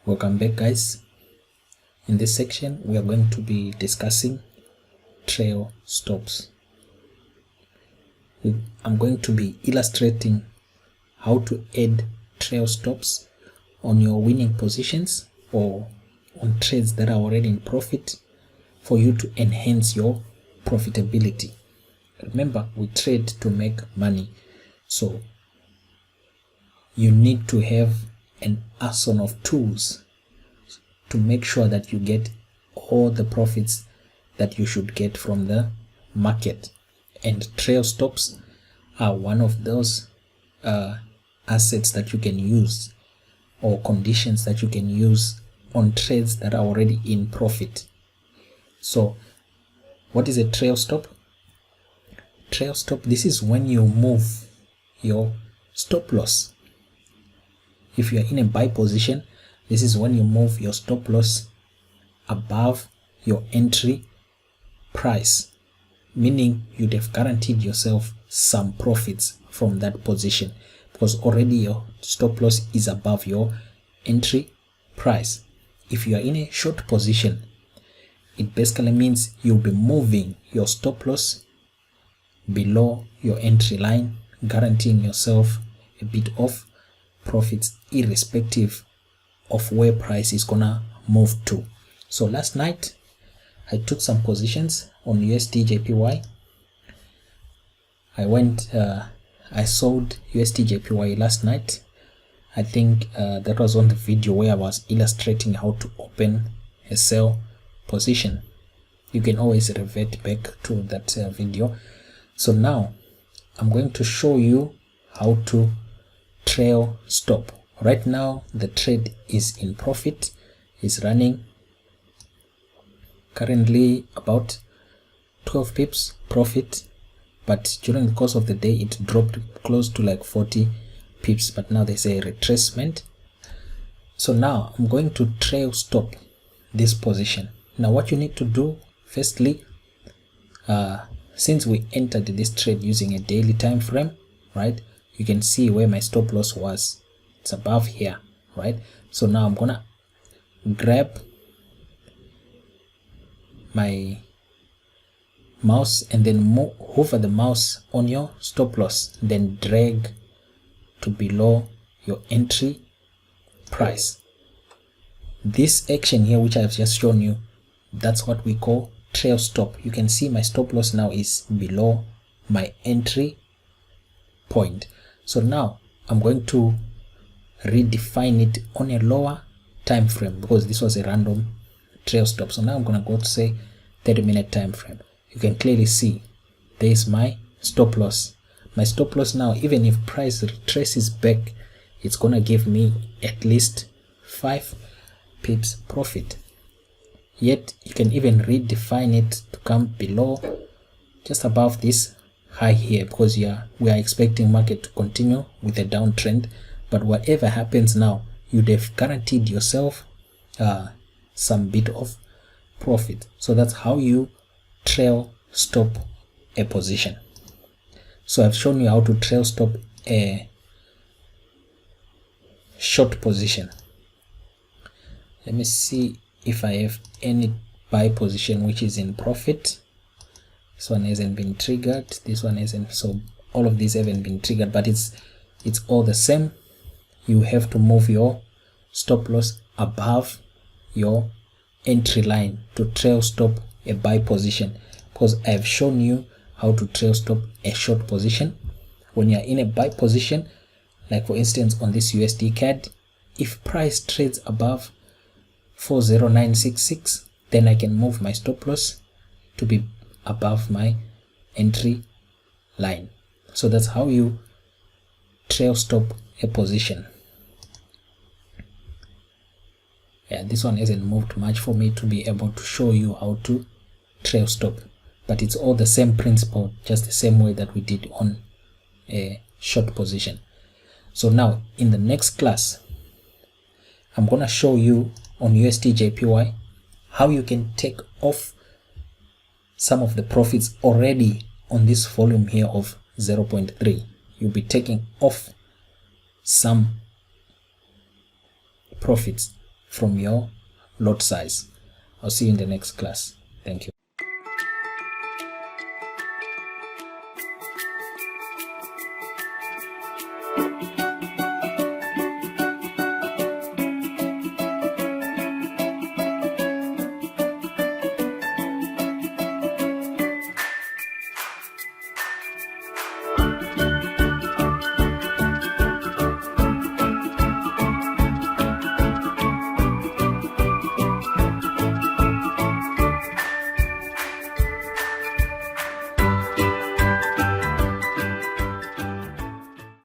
Welcome back, guys. In this section we are going to be discussing trail stops. I'm going to be illustrating how to add trail stops on your winning positions or on trades that are already in profit for you to enhance your profitability. Remember, we trade to make money, so you need to have an arsenal of tools to make sure that you get all the profits that you should get from the market. And trail stops are one of those assets that you can use, or conditions that you can use on trades that are already in profit. So what is a trail stop? Trail stop, this is when you move your stop loss. If you are in a buy position, this is when you move your stop loss above your entry price, meaning you'd have guaranteed yourself some profits from that position because already your stop loss is above your entry price. If you are in a short position, it basically means you'll be moving your stop loss below your entry line, guaranteeing yourself a bit of profits irrespective of where price is gonna move to. So last night I took some positions on USD JPY. I sold USD JPY last night. I think that was on the video where I was illustrating how to open a sell position. You can always revert back to that video. So now I'm going to show you how to trail stop. Right now the trade is in profit, is running currently about 12 pips profit, but during the course of the day it dropped close to like 40 pips, but now there's a retracement. So now I'm going to trail stop this position. Now what you need to do, firstly, since we entered this trade using a daily time frame, right, you can see where my stop loss was. It's above here, right? So now I'm gonna grab my mouse and then hover the mouse on your stop loss, then drag to below your entry price. This action here, which I've just shown you, that's what we call trail stop. You can see my stop loss now is below my entry point. So now I'm going to redefine it on a lower time frame because this was a random trail stop. So now I'm going to go to say 30-minute time frame. You can clearly see there's my stop loss. My stop loss now, even if price retraces back, it's going to give me at least 5 pips profit. Yet you can even redefine it to come below, just above this high here, because we are expecting market to continue with a downtrend. But whatever happens now, you'd have guaranteed yourself some bit of profit. So that's how you trail stop a position. So I've shown you how to trail stop a short position. Let me see if I have any buy position which is in profit. This one hasn't been triggered, this one hasn't, so all of these haven't been triggered, but it's all the same. You have to move your stop loss above your entry line to trail stop a buy position, because I've shown you how to trail stop a short position. When you're in a buy position, like for instance on this USD CAD, if price trades above 40966, then I can move my stop loss to be above my entry line. So that's how you trail stop a position. Yeah, this one hasn't moved much for me to be able to show you how to trail stop, but it's all the same principle, just the same way that we did on a short position. So now in the next class, I'm gonna show you on USD JPY how you can take off some of the profits already on this volume here of 0.3. You'll be taking off some profits from your lot size. I'll see you in the next class. Thank you.